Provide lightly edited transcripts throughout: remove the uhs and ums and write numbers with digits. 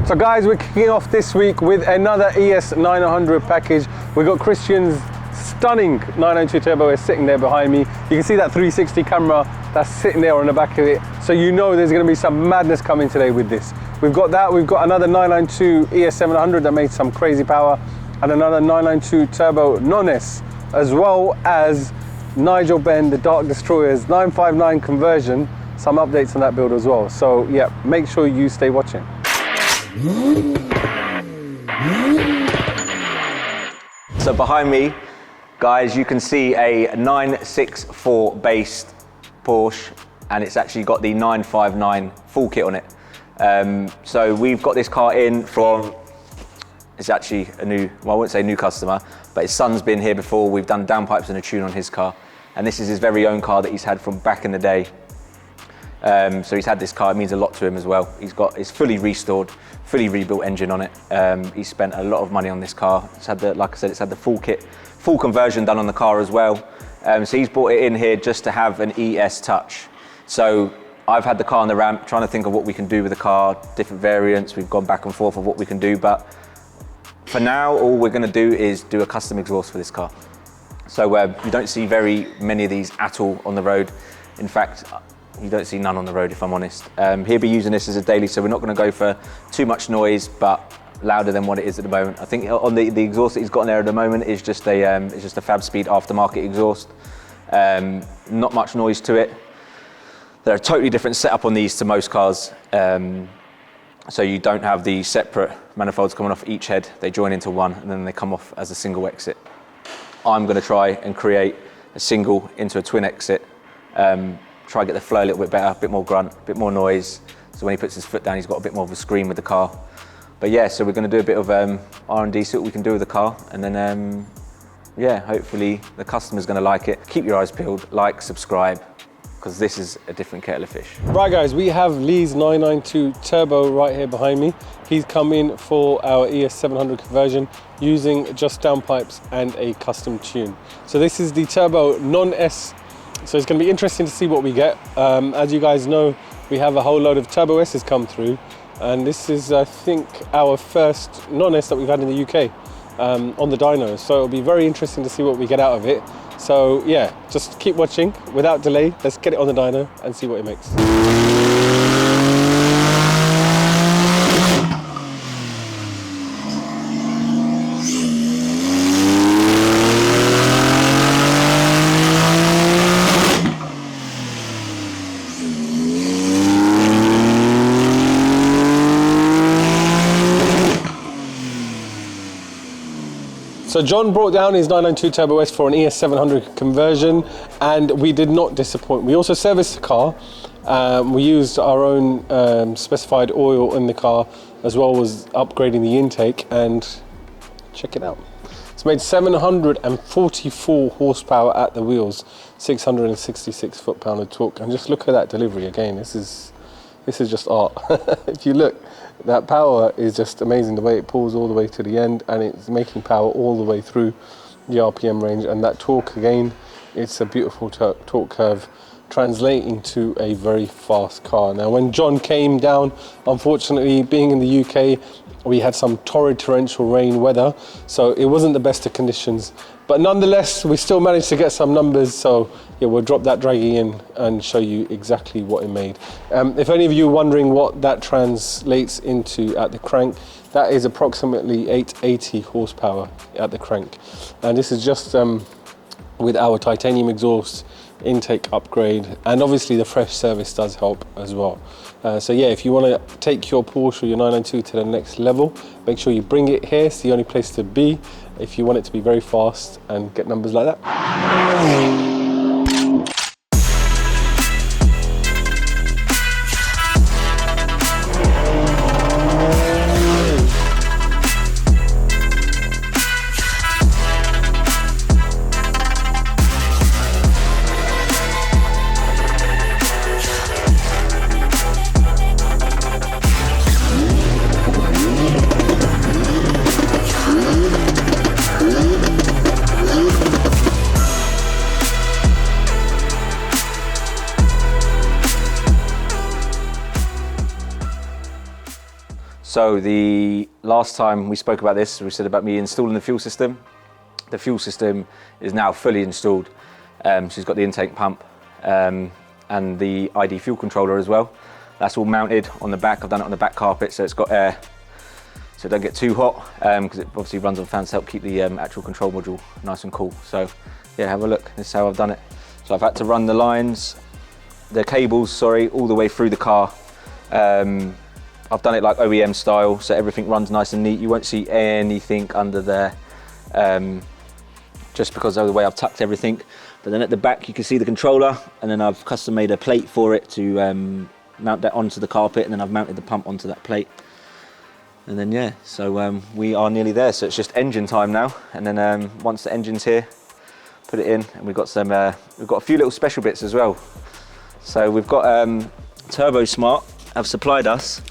So guys, we're kicking off this week with another ES900 package. We've got Christian's stunning 992 Turbo S sitting there behind me. You can see that 360 camera that's sitting there on the back of it. So you know there's going to be some madness coming today with this. We've got that, we've got another 992 ES700 that made some crazy power, and another 992 Turbo non-S, as well as Nigel Benn, the Dark Destroyer's 959 conversion, some updates on that build as well. So yeah, make sure you stay watching. So behind me, guys, you can see a 964 based Porsche, and it's actually got the 959 full kit on it. So we've got this car in from, it's actually a new, well, I wouldn't say new customer, but his son's been here before. We've done downpipes and a tune on his car, and this is his very own car that he's had from back in the day. So he's had this car, it means a lot to him as well. It's fully restored, fully rebuilt engine on it. He spent a lot of money on this car. It's had the, like I said, it's had the full kit, full conversion done on the car as well. So he's brought it in here just to have an ES touch. So I've had the car on the ramp, trying to think of what we can do with the car, different variants. We've gone back and forth of what we can do, but for now, all we're gonna do is do a custom exhaust for this car. So you don't see very many of these at all on the road. In fact, you don't see none on the road, if I'm honest. He'll be using this as a daily, so we're not gonna go for too much noise, but louder than what it is at the moment. I think on the exhaust that he's got in there at the moment is just a Fab Speed aftermarket exhaust. Not much noise to it. They're a totally different setup on these to most cars. So you don't have the separate manifolds coming off each head. They join into one and then they come off as a single exit. I'm gonna try and create a single into a twin exit. Try to get the flow a little bit better, a bit more grunt, a bit more noise. So when he puts his foot down, he's got a bit more of a scream with the car. But yeah, so we're gonna do a bit of R&D, see what we can do with the car. And then, yeah, hopefully the customer's gonna like it. Keep your eyes peeled, like, subscribe, because this is a different kettle of fish. Right guys, we have Lee's 992 Turbo right here behind me. He's come in for our ES700 conversion using just downpipes and a custom tune. So this is the Turbo non-S. So it's going to be interesting to see what we get. As you guys know, we have a whole load of Turbo S's come through, and this is, I think, our first non-S that we've had in the UK on the dyno. So it'll be very interesting to see what we get out of it. So yeah, just keep watching without delay. Let's get it on the dyno and see what it makes. So John brought down his 992 Turbo S for an ES700 conversion, and we did not disappoint. We also serviced the car. We used our own specified oil in the car, as well as upgrading the intake, and check it out. It's made 744 horsepower at the wheels, 666 foot-pound of torque, and just look at that delivery again. This is just art. If you look, that power is just amazing, the way it pulls all the way to the end, and it's making power all the way through the RPM range. And that torque again, it's a beautiful torque curve translating to a very fast car. Now when John came down, unfortunately, being in the UK, we had some torrid torrential rain weather, so it wasn't the best of conditions, but nonetheless we still managed to get some numbers. So yeah, we'll drop that draggy in and show you exactly what it made. If any of you are wondering what that translates into at the crank, that is approximately 880 horsepower at the crank, and this is just with our titanium exhaust, intake upgrade, and obviously the fresh service does help as well. So yeah, if you want to take your Porsche or your 992 to the next level, make sure you bring it here. It's the only place to be if you want it to be very fast and get numbers like that. So the last time we spoke about this, we said about me installing the fuel system. The fuel system is now fully installed. She's got the intake pump and the ID fuel controller as well. That's all mounted on the back. I've done it on the back carpet so it's got air, so it don't get too hot, because it obviously runs on fans to help keep the actual control module nice and cool. So yeah, have a look. This is how I've done it. So I've had to run the cables, sorry, all the way through the car. I've done it like OEM style, so everything runs nice and neat. You won't see anything under there, just because of the way I've tucked everything. But then at the back, you can see the controller, and then I've custom made a plate for it to mount that onto the carpet, and then I've mounted the pump onto that plate. And then yeah, so we are nearly there. So it's just engine time now. And then once the engine's here, put it in, and we've got a few little special bits as well. So we've got Turbo Smart have supplied us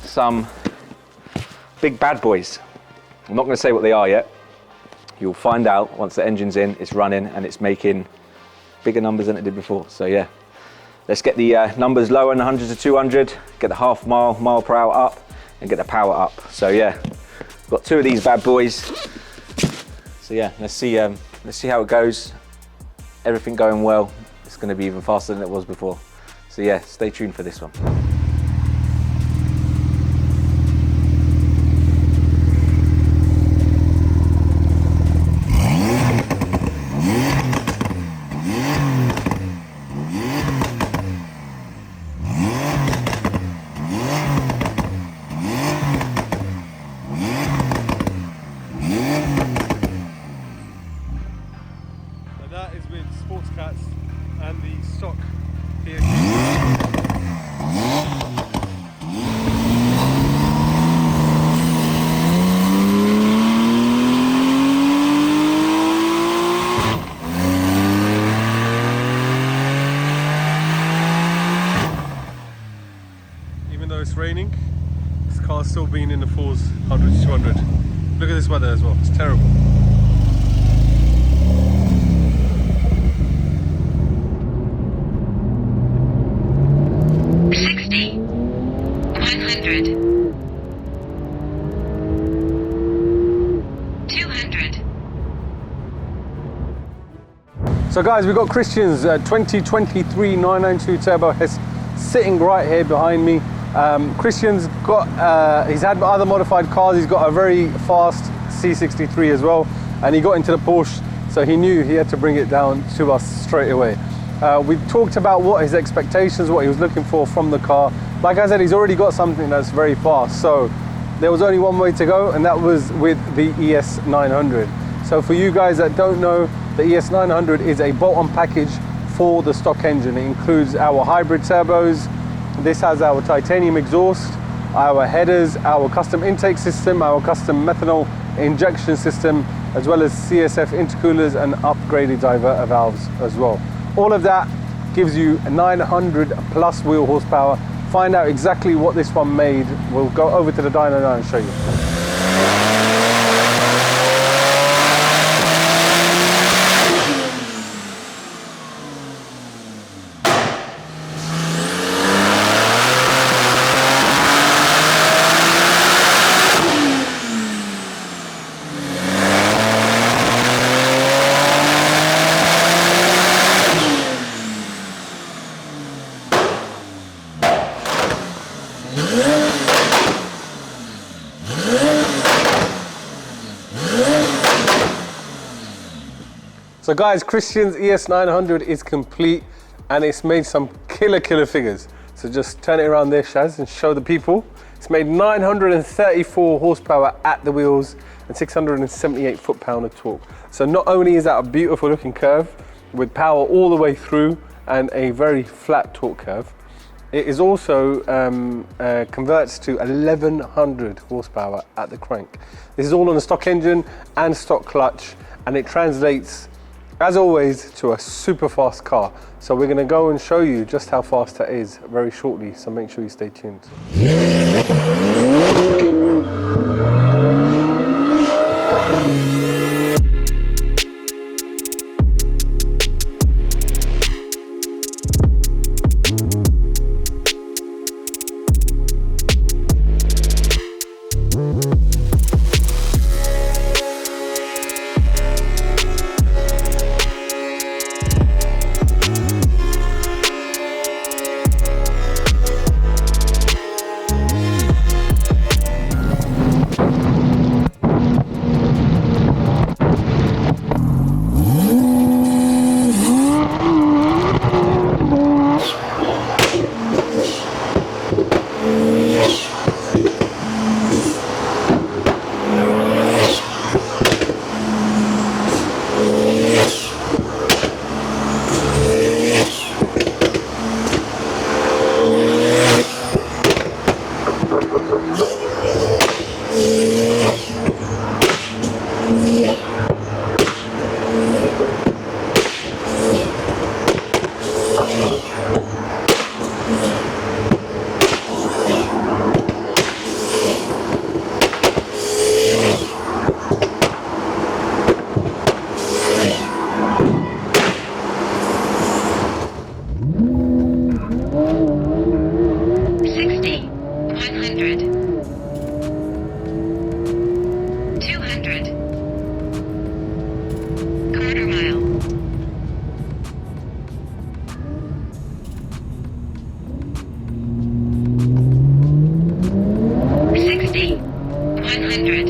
some big bad boys. I'm not going to say what they are yet. You'll find out once the engine's in, it's running, and it's making bigger numbers than it did before. So yeah, let's get the numbers lower than 100 to 200, get the half mile per hour up, and get the power up. So yeah, got two of these bad boys. So yeah, let's see how it goes. Everything going well. It's going to be even faster than it was before. So yeah, stay tuned for this one. That is with sports cats and the stock here. Even though it's raining, this car's still being in the fours, 100 to 200. Look at this weather as well, it's terrible. So guys, we've got Christian's 2023 992 Turbo S sitting right here behind me. Christian's got, he's had other modified cars. He's got a very fast C63 as well, and he got into the Porsche, so he knew he had to bring it down to us straight away. We've talked about what his expectations, what he was looking for from the car. Like I said, he's already got something that's very fast, so there was only one way to go, and that was with the ES900. So for you guys that don't know, the ES900 is a bolt-on package for the stock engine. It includes our hybrid turbos. This has our titanium exhaust, our headers, our custom intake system, our custom methanol injection system, as well as CSF intercoolers and upgraded diverter valves as well. All of that gives you 900 plus wheel horsepower. Find out exactly what this one made. We'll go over to the dyno now and show you. So guys, Christian's ES900 is complete, and it's made some killer figures. So just turn it around there, Shaz, and show the people. It's made 934 horsepower at the wheels and 678 foot-pound of torque. So not only is that a beautiful looking curve with power all the way through and a very flat torque curve, it is also converts to 1100 horsepower at the crank. This is all on a stock engine and stock clutch, and it translates, as always, to a super fast car. So we're gonna go and show you just how fast that is very shortly, so make sure you stay tuned. 100.